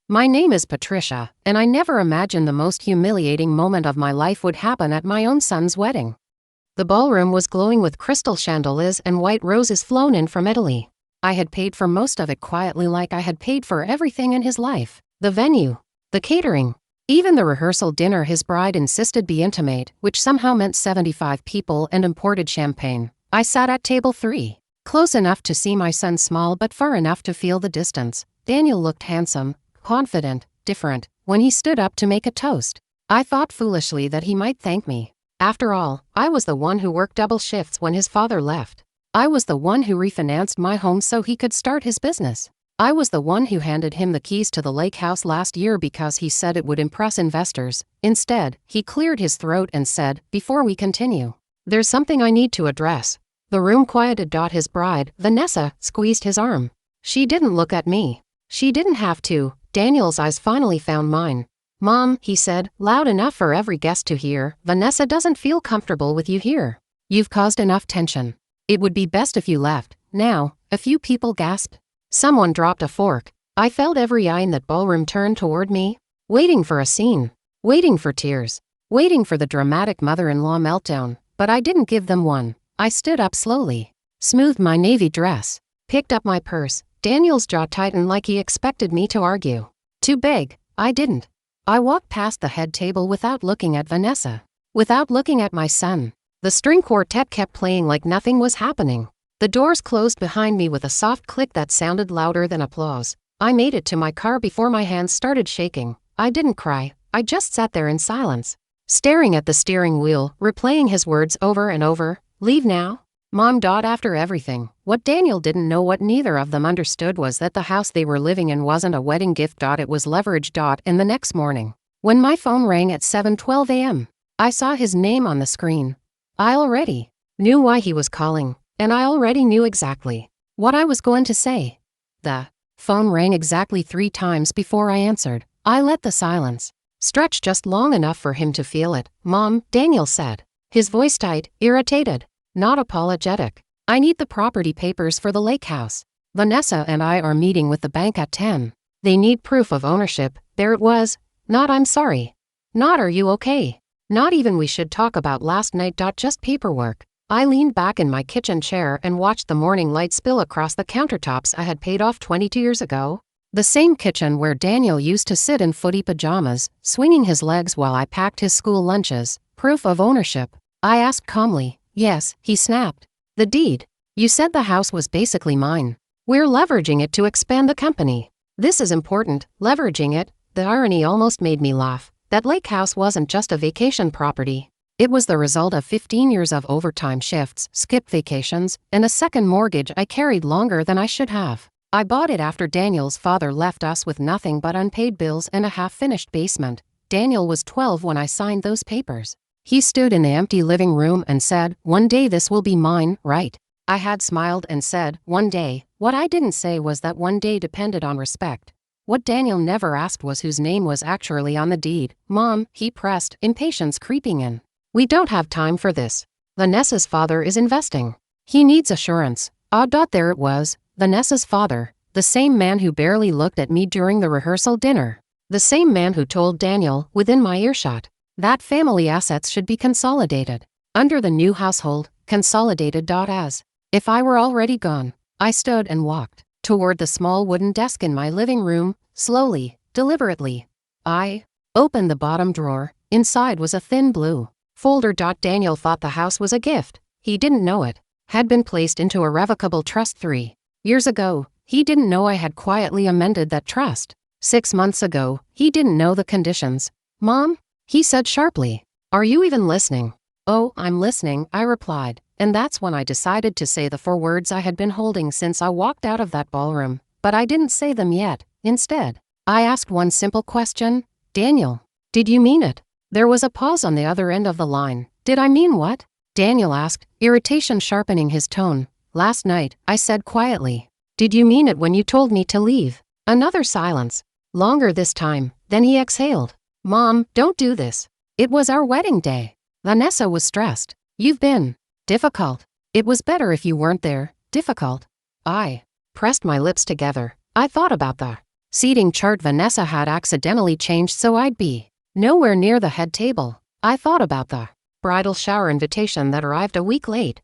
My name is Patricia, and I never imagined the most humiliating moment of my life would happen at my own son's wedding. The ballroom was glowing with crystal chandeliers and white roses flown in from Italy. I had paid for most of it quietly, like I had paid for everything in his life: the venue, the catering, even the rehearsal dinner his bride insisted be intimate, which somehow meant 75 people and imported champagne. I sat at table 3, close enough to see my son smile but far enough to feel the distance. Daniel looked handsome, confident, different. When he stood up to make a toast, I thought foolishly that he might thank me. After all, I was the one who worked double shifts when his father left. I was the one who refinanced my home so he could start his business. I was the one who handed him the keys to the lake house last year because he said it would impress investors. Instead, he cleared his throat and said, "Before we continue, there's something I need to address." The room quieted. His bride, Vanessa, squeezed his arm. She didn't look at me. She didn't have to. Daniel's eyes finally found mine. "Mom," he said, loud enough for every guest to hear, "Vanessa doesn't feel comfortable with you here. You've caused enough tension. It would be best if you left, now." A few people gasped. Someone dropped a fork. I felt every eye in that ballroom turn toward me, waiting for a scene, waiting for tears, waiting for the dramatic mother-in-law meltdown, but I didn't give them one. I stood up slowly, smoothed my navy dress, picked up my purse. Daniel's jaw tightened like he expected me to argue. Too big. I didn't. I walked past the head table without looking at Vanessa, without looking at my son. The string quartet kept playing like nothing was happening. The doors closed behind me with a soft click that sounded louder than applause. I made it to my car before my hands started shaking. I didn't cry. I just sat there in silence, staring at the steering wheel, replaying his words over and over. "Leave now, Mom." After everything, what Daniel didn't know, what neither of them understood, was that the house they were living in wasn't a wedding gift. It was leverage. And the next morning, when my phone rang at 7:12 a.m., I saw his name on the screen. I already knew why he was calling, and I already knew exactly what I was going to say. The phone rang exactly 3 times before I answered. I let the silence stretch just long enough for him to feel it. "Mom," Daniel said, his voice tight, irritated, not apologetic. "I need the property papers for the lake house. Vanessa and I are meeting with the bank at 10. They need proof of ownership." There it was. Not "I'm sorry." Not "Are you okay?" Not even "We should talk about last night." Just paperwork. I leaned back in my kitchen chair and watched the morning light spill across the countertops I had paid off 22 years ago. The same kitchen where Daniel used to sit in footy pajamas, swinging his legs while I packed his school lunches. "Proof of ownership?" I asked calmly. "Yes," he snapped. "The deed. You said the house was basically mine. We're leveraging it to expand the company. This is important, leveraging it." The irony almost made me laugh. That lake house wasn't just a vacation property. It was the result of 15 years of overtime shifts, skipped vacations, and a second mortgage I carried longer than I should have. I bought it after Daniel's father left us with nothing but unpaid bills and a half-finished basement. Daniel was 12 when I signed those papers. He stood in the empty living room and said, "One day this will be mine, right?" I had smiled and said, "One day." What I didn't say was that one day depended on respect. What Daniel never asked was whose name was actually on the deed. "Mom," he pressed, impatience creeping in, "we don't have time for this. Vanessa's father is investing. He needs assurance." There it was. Vanessa's father, the same man who barely looked at me during the rehearsal dinner, the same man who told Daniel, within my earshot, that family assets should be consolidated under the new household. Consolidated. As if I were already gone, I stood and walked toward the small wooden desk in my living room, slowly, deliberately. I opened the bottom drawer. Inside was a thin blue folder. Daniel thought the house was a gift. He didn't know it had been placed into a revocable trust 3 years ago. He didn't know I had quietly amended that trust 6 months ago. He didn't know the conditions. "Mom," he said sharply, "are you even listening?" "Oh, I'm listening," I replied, and that's when I decided to say the 4 words I had been holding since I walked out of that ballroom. But I didn't say them yet. Instead, I asked one simple question. "Daniel, did you mean it?" There was a pause on the other end of the line. "Did I mean what?" Daniel asked, irritation sharpening his tone. "Last night," I said quietly. "Did you mean it when you told me to leave?" Another silence. Longer this time. Then he exhaled. "Mom, don't do this. It was our wedding day." Vanessa was stressed. "You've been difficult. It was better if you weren't there." Difficult. I pressed my lips together. I thought about the seating chart Vanessa had accidentally changed so I'd be nowhere near the head table. I thought about the bridal shower invitation that arrived a week late.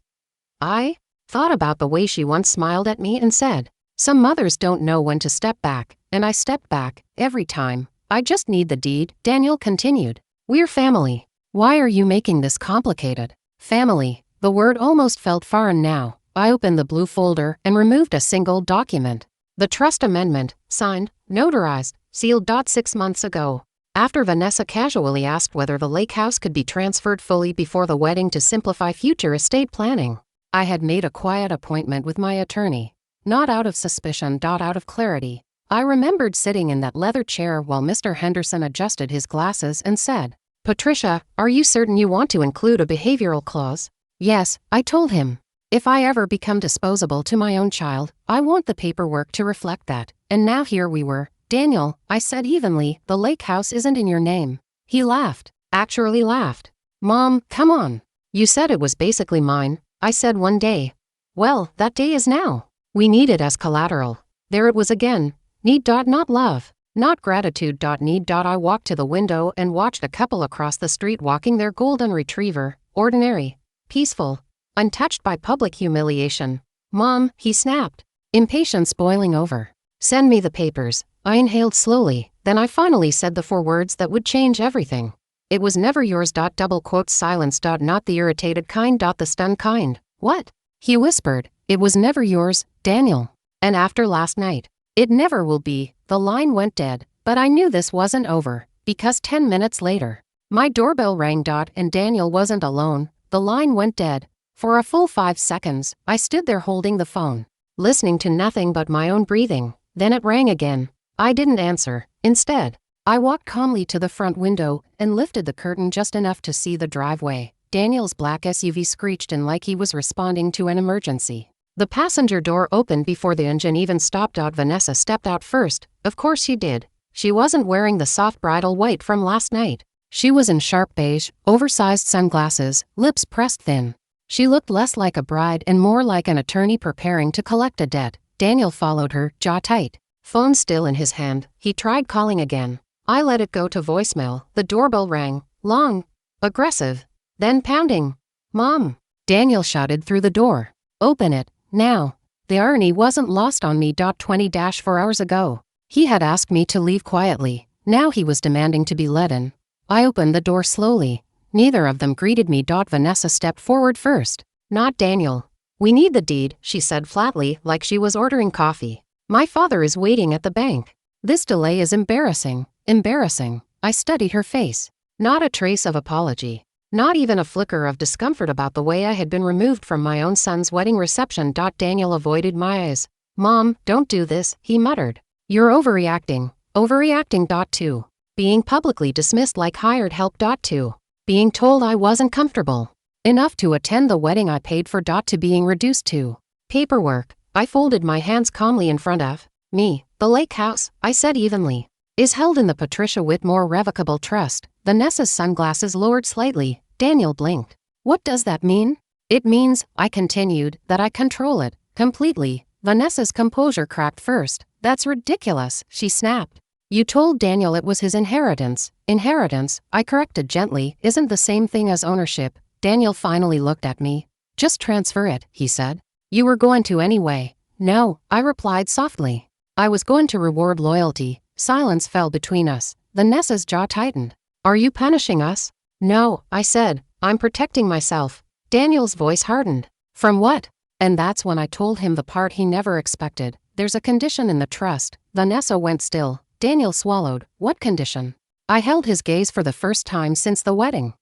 I thought about the way she once smiled at me and said, "Some mothers don't know when to step back," and I stepped back every time. "I just need the deed," Daniel continued. "We're family. Why are you making this complicated?" Family. The word almost felt foreign now. I opened the blue folder and removed a single document. The trust amendment, signed, notarized, sealed. 6 months ago. After Vanessa casually asked whether the lake house could be transferred fully before the wedding to simplify future estate planning, I had made a quiet appointment with my attorney. Not out of suspicion, out of clarity. I remembered sitting in that leather chair while Mr. Henderson adjusted his glasses and said, "Patricia, are you certain you want to include a behavioral clause?" "Yes," I told him. "If I ever become disposable to my own child, I want the paperwork to reflect that." And now here we were. "Daniel," I said evenly, "the lake house isn't in your name." He laughed. Actually laughed. "Mom, come on. You said it was basically mine," I said one day. Well, that day is now. We need it as collateral. There it was again. Need. Not love. Not gratitude. Need. I walked to the window and watched a couple across the street walking their golden retriever. Ordinary. Peaceful. Untouched by public humiliation. "Mom," he snapped. Impatience boiling over. "Send me the papers." I inhaled slowly, then I finally said the 4 words that would change everything. "It was never yours." Double quotes silence. Not the irritated kind. The stunned kind. "What?" He whispered. "It was never yours, Daniel. And after last night, it never will be." The line went dead, but I knew this wasn't over, because 10 minutes later, my doorbell rang. And Daniel wasn't alone. The line went dead. For a full 5 seconds, I stood there holding the phone, listening to nothing but my own breathing. Then it rang again. I didn't answer. Instead, I walked calmly to the front window and lifted the curtain just enough to see the driveway. Daniel's black SUV screeched in like he was responding to an emergency. The passenger door opened before the engine even stopped. Vanessa stepped out first. Of course she did. She wasn't wearing the soft bridal white from last night. She was in sharp beige, oversized sunglasses, lips pressed thin. She looked less like a bride and more like an attorney preparing to collect a debt. Daniel followed her, jaw tight. Phone still in his hand, he tried calling again. I let it go to voicemail. The doorbell rang. Long. Aggressive. Then pounding. "Mom!" Daniel shouted through the door. "Open it, now." The irony wasn't lost on me. 20-4 hours ago, he had asked me to leave quietly. Now he was demanding to be let in. I opened the door slowly. Neither of them greeted me. Vanessa stepped forward first. "Not Daniel. We need the deed," she said flatly, like she was ordering coffee. "My father is waiting at the bank." This delay is embarrassing. Embarrassing. I studied her face. Not a trace of apology. Not even a flicker of discomfort about the way I had been removed from my own son's wedding reception. Daniel avoided my eyes. "Mom, don't do this," he muttered. "You're overreacting." Overreacting. 2. Being publicly dismissed like hired help. 2. Being told I wasn't comfortable enough to attend the wedding I paid for. To being reduced to paperwork. I folded my hands calmly in front of me. "The lake house," I said evenly, "is held in the Patricia Whitmore Revocable Trust." Vanessa's sunglasses lowered slightly. Daniel blinked. "What does that mean?" "It means," I continued, "that I control it, completely." Vanessa's composure cracked first. "That's ridiculous," she snapped. "You told Daniel it was his inheritance." "Inheritance," I corrected gently, "isn't the same thing as ownership." Daniel finally looked at me. "Just transfer it," he said. "You were going to anyway." "No," I replied softly. "I was going to reward loyalty." Silence fell between us. Vanessa's jaw tightened. "Are you punishing us?" "No," I said. "I'm protecting myself." Daniel's voice hardened. "From what?" And that's when I told him the part he never expected. "There's a condition in the trust." Vanessa went still. Daniel swallowed. "What condition?" I held his gaze for the first time since the wedding.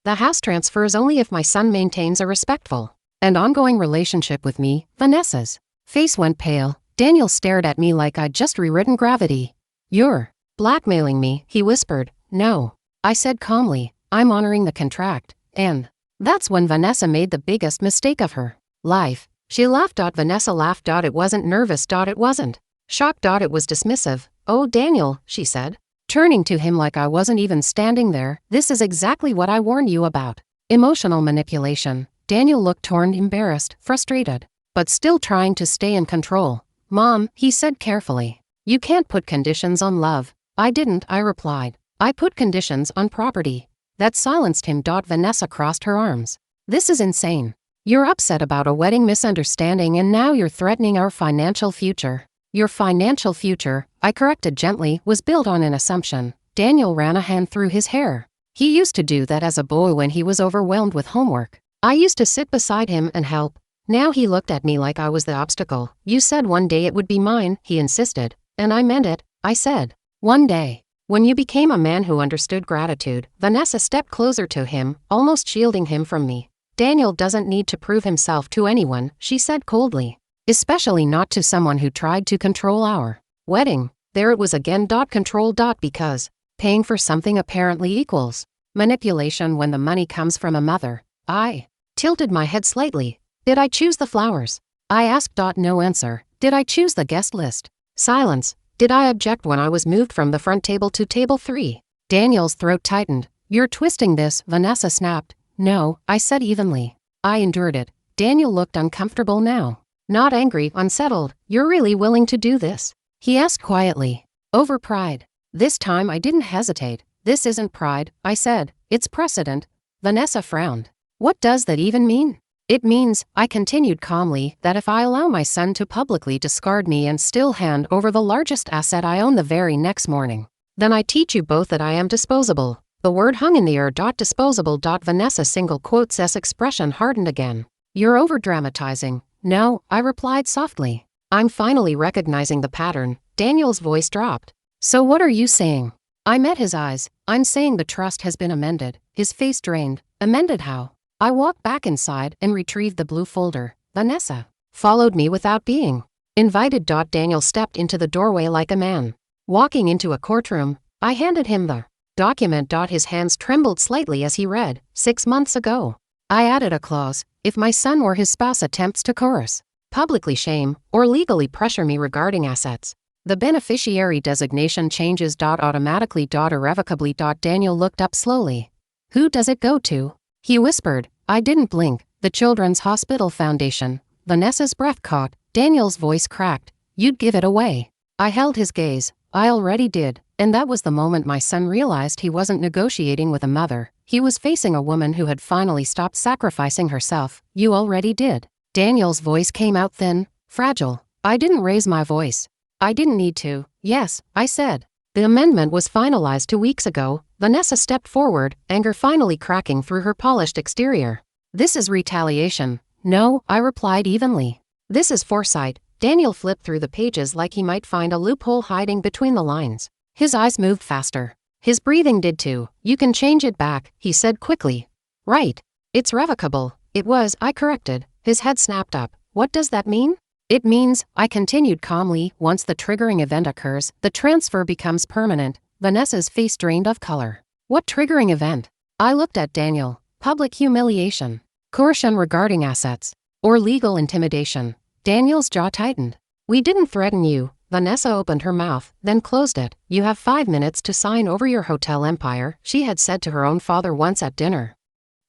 "The house transfers only if my son maintains a respectful and ongoing relationship with me." Vanessa's face went pale. Daniel stared at me like I'd just rewritten gravity. "You're blackmailing me," he whispered. "No," I said calmly. "I'm honoring the contract." And that's when Vanessa made the biggest mistake of her life. She laughed. Vanessa laughed. It wasn't nervous. It wasn't shocked. It was dismissive. "Oh, Daniel," she said, turning to him like I wasn't even standing there. "This is exactly what I warned you about. Emotional manipulation." Daniel looked torn, embarrassed, frustrated, but still trying to stay in control. "Mom," he said carefully, You can't put conditions on love. I didn't, I replied. I put conditions on property. That silenced him. Vanessa crossed her arms. This is insane. You're upset about a wedding misunderstanding and now you're threatening our financial future. Your financial future, I corrected gently, was built on an assumption. Daniel ran a hand through his hair. He used to do that as a boy when he was overwhelmed with homework. I used to sit beside him and help. Now he looked at me like I was the obstacle. You said one day it would be mine, he insisted. And I meant it, I said. One day. When you became a man who understood gratitude, Vanessa stepped closer to him, almost shielding him from me. Daniel doesn't need to prove himself to anyone, she said coldly. Especially not to someone who tried to control our wedding. There it was again. Control. Because paying for something apparently equals manipulation when the money comes from a mother. I tilted my head slightly. Did I choose the flowers? I asked. No answer. Did I choose the guest list? Silence. Did I object when I was moved from the front table to table 3? Daniel's throat tightened. You're twisting this, Vanessa snapped. No, I said evenly. I endured it. Daniel looked uncomfortable now. Not angry, unsettled. You're really willing to do this? He asked quietly. Over pride. This time I didn't hesitate. This isn't pride, I said. It's precedent. Vanessa frowned. What does that even mean? It means, I continued calmly, that if I allow my son to publicly discard me and still hand over the largest asset I own the very next morning, then I teach you both that I am disposable. The word hung in the air. Disposable. Vanessa's single quotes expression hardened again. You're overdramatizing. No, I replied softly. I'm finally recognizing the pattern. Daniel's voice dropped. So what are you saying? I met his eyes. I'm saying the trust has been amended. His face drained. Amended how? I walked back inside and retrieved the blue folder. Vanessa followed me without being invited. Daniel stepped into the doorway like a man walking into a courtroom. I handed him the document. His hands trembled slightly as he read. 6 months ago. I added a clause. If my son or his spouse attempts to coerce, publicly shame, or legally pressure me regarding assets, the beneficiary designation changes. Automatically. Irrevocably. Daniel looked up slowly. Who does it go to? He whispered. I didn't blink. The Children's Hospital Foundation. Vanessa's breath caught. Daniel's voice cracked. You'd give it away. I held his gaze. I already did. And that was the moment my son realized he wasn't negotiating with a mother. He was facing a woman who had finally stopped sacrificing herself. You already did. Daniel's voice came out thin, fragile. I didn't raise my voice. I didn't need to. Yes, I said. The amendment was finalized 2 weeks ago. Vanessa stepped forward, anger finally cracking through her polished exterior. This is retaliation. No, I replied evenly. This is foresight. Daniel flipped through the pages like he might find a loophole hiding between the lines. His eyes moved faster. His breathing did too. You can change it back, he said quickly. Right. It's revocable. It was, I corrected. His head snapped up. What does that mean? It means, I continued calmly, once the triggering event occurs, the transfer becomes permanent. Vanessa's face drained of color. What triggering event? I looked at Daniel. Public humiliation. Coercion regarding assets. Or legal intimidation. Daniel's jaw tightened. We didn't threaten you. Vanessa opened her mouth, then closed it. You have 5 minutes to sign over your hotel empire, she had said to her own father once at dinner.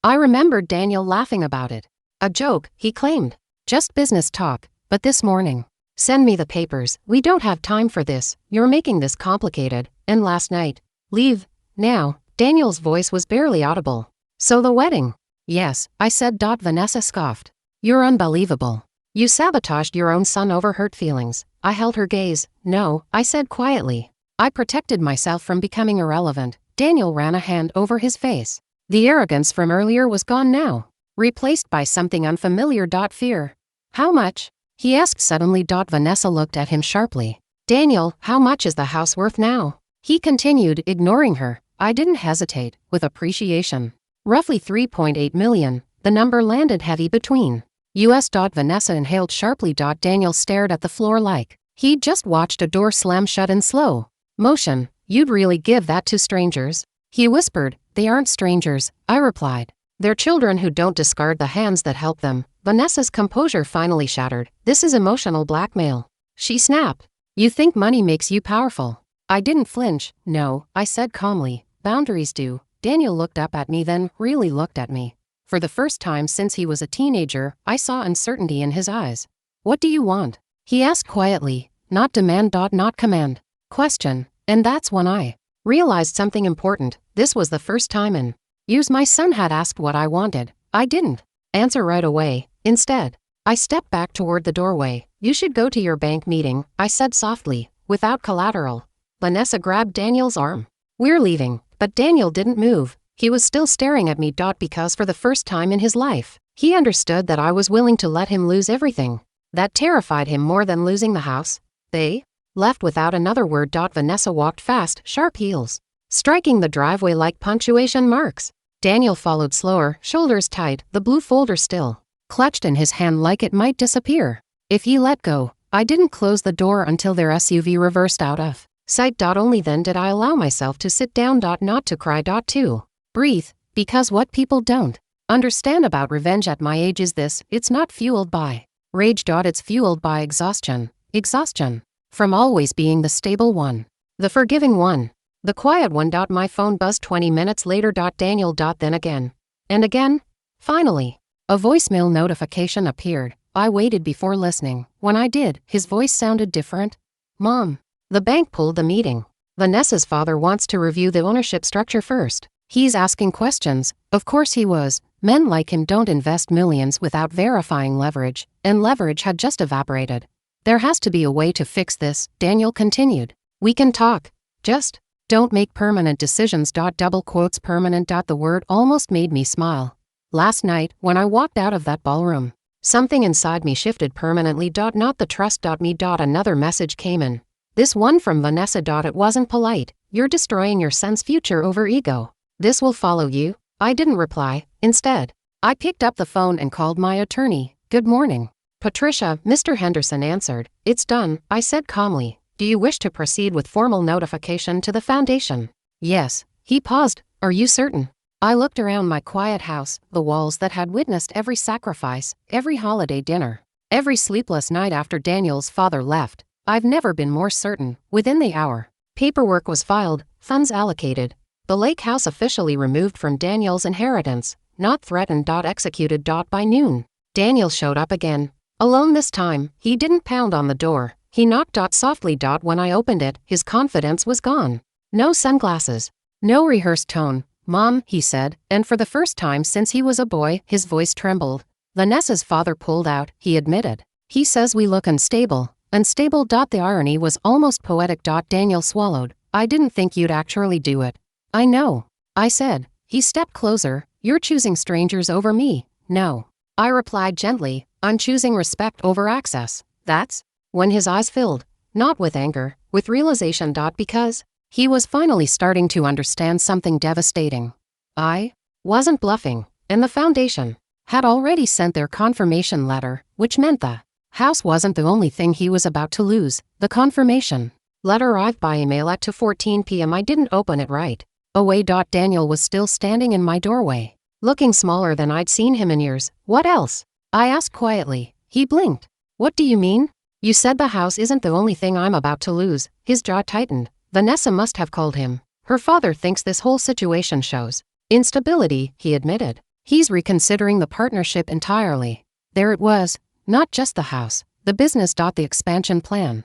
I remembered Daniel laughing about it. A joke, he claimed. Just business talk. But this morning. Send me the papers. We don't have time for this. You're making this complicated. And last night. Leave. Now. Daniel's voice was barely audible. So the wedding? Yes, I said. Vanessa scoffed. You're unbelievable. You sabotaged your own son over hurt feelings. I held her gaze. No, I said quietly. I protected myself from becoming irrelevant. Daniel ran a hand over his face. The arrogance from earlier was gone now. Replaced by something unfamiliar. Fear. How much? He asked suddenly. Vanessa looked at him sharply. Daniel, how much is the house worth now? He continued, ignoring her. I didn't hesitate, with appreciation. Roughly 3.8 million. The number landed heavy between. US. Vanessa inhaled sharply. Daniel stared at the floor like he'd just watched a door slam shut in slow motion. You'd really give that to strangers? He whispered. They aren't strangers, I replied. They're children who don't discard the hands that help them. Vanessa's composure finally shattered. This is emotional blackmail. She snapped. You think money makes you powerful? I didn't flinch. No, I said calmly. Boundaries do. Daniel looked up at me, then really looked at me. For the first time since he was a teenager, I saw uncertainty in his eyes. What do you want? He asked quietly. Not demand. Not command. Question. And that's when I realized something important. This was the first time in years my son had asked what I wanted. I didn't answer right away. Instead, I stepped back toward the doorway. You should go to your bank meeting, I said softly, without collateral. Vanessa grabbed Daniel's arm. We're leaving, but Daniel didn't move. He was still staring at me. Because for the first time in his life, he understood that I was willing to let him lose everything. That terrified him more than losing the house. They left without another word. Vanessa walked fast, sharp heels, striking the driveway like punctuation marks. Daniel followed slower, shoulders tight, the blue folder still clutched in his hand like it might disappear if he let go. I didn't close the door until their SUV reversed out of sight. Only then did I allow myself to sit down. Not to cry. To breathe, because what people don't understand about revenge at my age is this: it's not fueled by rage. It's fueled by exhaustion. Exhaustion from always being the stable one, the forgiving one, the quiet one. My phone buzzed 20 minutes later. Daniel. Then again and again. Finally, a voicemail notification appeared. I waited before listening. When I did, his voice sounded different. Mom, the bank pulled the meeting. Vanessa's father wants to review the ownership structure first. He's asking questions. Of course he was. Men like him don't invest millions without verifying leverage, and leverage had just evaporated. There has to be a way to fix this, Daniel continued. We can talk. Just don't make permanent decisions. Double quotes permanent. The word almost made me smile. Last night, when I walked out of that ballroom, something inside me shifted permanently. Not the trust. Me. Another message came in. This one from Vanessa. It wasn't polite. You're destroying your son's future over ego. This will follow you. I didn't reply. Instead, I picked up the phone and called my attorney. Good morning, Patricia, Mr. Henderson answered. It's done, I said calmly. Do you wish to proceed with formal notification to the foundation? Yes. He paused. Are you certain? I looked around my quiet house, the walls that had witnessed every sacrifice, every holiday dinner, every sleepless night after Daniel's father left. I've never been more certain. Within the hour, paperwork was filed, funds allocated, the lake house officially removed from Daniel's inheritance, not threatened. Executed. By noon, Daniel showed up again. Alone this time. He didn't pound on the door. He knocked. Softly. When I opened it, his confidence was gone. No sunglasses. No rehearsed tone. Mom, he said, and for the first time since he was a boy, his voice trembled. Vanessa's father pulled out, he admitted. He says we look unstable. Unstable. The irony was almost poetic. Daniel swallowed. I didn't think you'd actually do it. I know, I said. He stepped closer. You're choosing strangers over me. No, I replied gently. I'm choosing respect over access. That's when his eyes filled, not with anger, with realization. Because he was finally starting to understand something devastating. I wasn't bluffing, and the foundation had already sent their confirmation letter, which meant the house wasn't the only thing he was about to lose. The confirmation letter arrived by email at 2:14 p.m. I didn't open it right away. Daniel was still standing in my doorway, looking smaller than I'd seen him in years. What else? I asked quietly. He blinked. What do you mean? You said the house isn't the only thing I'm about to lose. His jaw tightened. Vanessa must have called him. Her father thinks this whole situation shows instability, he admitted. He's reconsidering the partnership entirely. There it was. Not just the house, the business. The expansion plan.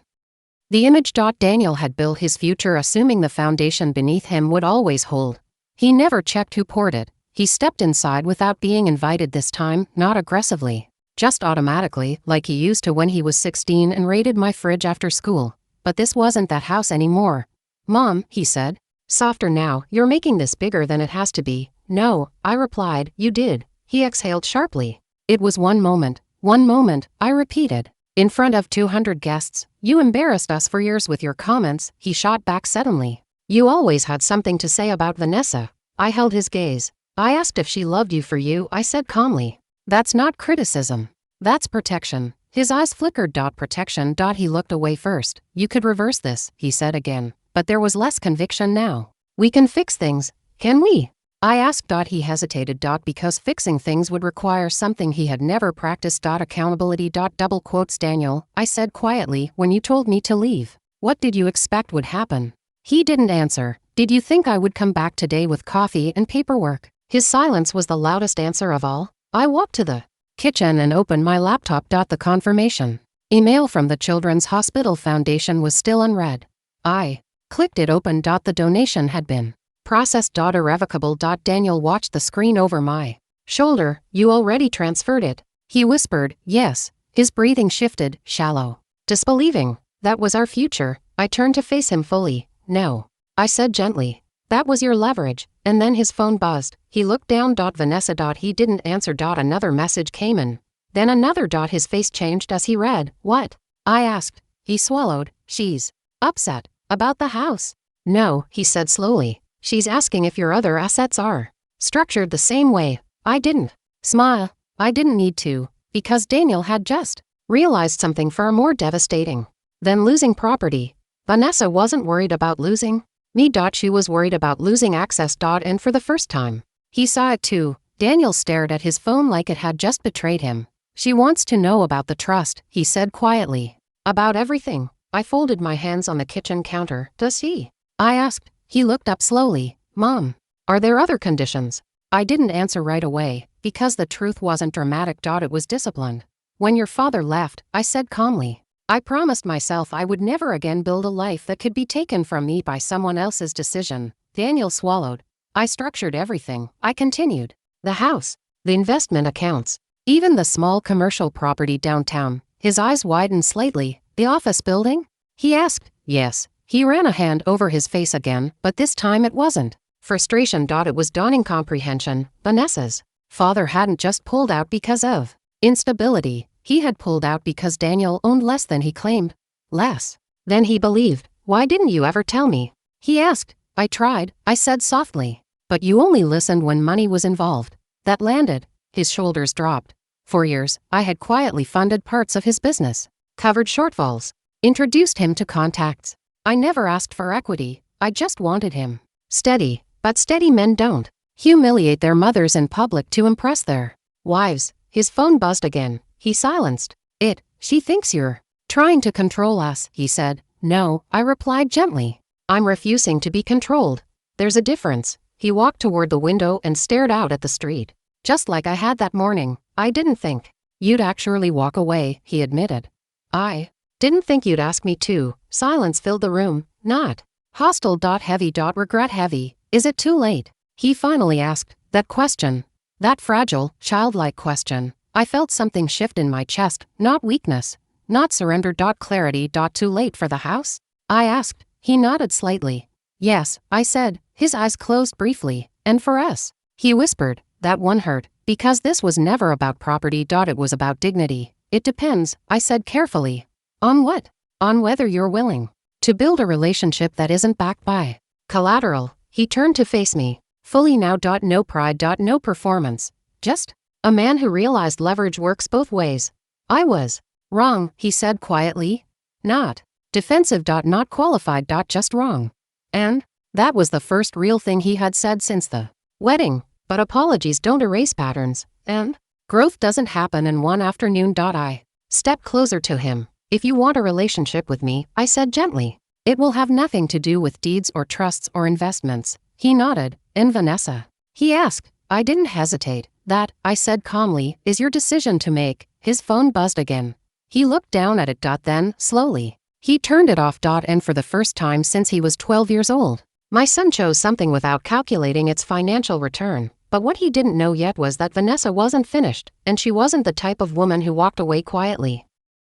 The image. Daniel had built his future assuming the foundation beneath him would always hold. He never checked who poured it. He stepped inside without being invited this time, not aggressively. Just automatically, like he used to when he was 16 and raided my fridge after school. But this wasn't that house anymore. Mom, he said. Softer now. You're making this bigger than it has to be. No, I replied. You did. He exhaled sharply. It was one moment, I repeated. In front of 200 guests. You embarrassed us for years with your comments, he shot back suddenly. You always had something to say about Vanessa. I held his gaze. I asked if she loved you for you, I said calmly. That's not criticism. That's protection. His eyes flickered. Protection. He looked away first. You could reverse this, he said again. But there was less conviction now. We can fix things, can we? I asked. He hesitated. Because fixing things would require something he had never practiced. Accountability. Double quotes Daniel, I said quietly, when you told me to leave. What did you expect would happen? He didn't answer. Did you think I would come back today with coffee and paperwork? His silence was the loudest answer of all. I walked to the kitchen and opened my laptop. The confirmation Email from the Children's Hospital Foundation was still unread. I clicked it open. The donation had been processed. Irrevocable. Daniel watched the screen over my shoulder. You already transferred it, he whispered. Yes. His breathing shifted, shallow, disbelieving. That was our future. I turned to face him fully. No, I said gently. That was your leverage. And then his phone buzzed. He looked down. Vanessa. He didn't answer. Another message came in. Then another. His face changed as he read. What? I asked. He swallowed. She's upset about the house. No, he said slowly. She's asking if your other assets are structured the same way. I didn't smile. I didn't need to, because Daniel had just realized something far more devastating than losing property. Vanessa wasn't worried about losing me. She was worried about losing access. And for the first time, he saw it too. Daniel stared at his phone like it had just betrayed him. She wants to know about the trust, he said quietly. About everything. I folded my hands on the kitchen counter. Does he? I asked. He looked up slowly. Mom, are there other conditions? I didn't answer right away, because the truth wasn't dramatic. It was disciplined. When your father left, I said calmly, I promised myself I would never again build a life that could be taken from me by someone else's decision. Daniel swallowed. I structured everything, I continued. The house, the investment accounts, even the small commercial property downtown. His eyes widened slightly. The office building? He asked. Yes. He ran a hand over his face again, but this time it wasn't frustration. It was dawning comprehension. Vanessa's father hadn't just pulled out because of instability. He had pulled out because Daniel owned less than he claimed. Less than he believed. Why didn't you ever tell me? He asked. I tried, I said softly. But you only listened when money was involved. That landed. His shoulders dropped. For years, I had quietly funded parts of his business, covered shortfalls, introduced him to contacts. I never asked for equity. I just wanted him steady. But steady men don't humiliate their mothers in public to impress their wives. His phone buzzed again. He silenced it. She thinks you're trying to control us, he said. No, I replied gently. I'm refusing to be controlled. There's a difference. He walked toward the window and stared out at the street. Just like I had that morning. I didn't think you'd actually walk away, he admitted. I didn't think you'd ask me to. Silence filled the room. Not hostile. Heavy. Regret heavy. Is it too late? He finally asked. That question. That fragile, childlike question. I felt something shift in my chest. Not weakness. Not surrender. Clarity. Too late for the house? I asked. He nodded slightly. Yes, I said. His eyes closed briefly. And for us? He whispered. That one hurt. Because this was never about property. It was about dignity. It depends, I said carefully. On what? On whether you're willing to build a relationship that isn't backed by collateral. He turned to face me. Fully now. No pride. No performance. Just a man who realized leverage works both ways. I was wrong, he said quietly. Not defensive. Not qualified. Just wrong. And that was the first real thing he had said since the wedding. But apologies don't erase patterns, and growth doesn't happen in one afternoon. I stepped closer to him. If you want a relationship with me, I said gently, it will have nothing to do with deeds or trusts or investments. He nodded. And Vanessa? He asked. I didn't hesitate. That, I said calmly, is your decision to make. His phone buzzed again. He looked down at it. Then, slowly, he turned it off. And for the first time since he was 12 years old, my son chose something without calculating its financial return. But what he didn't know yet was that Vanessa wasn't finished, and she wasn't the type of woman who walked away quietly.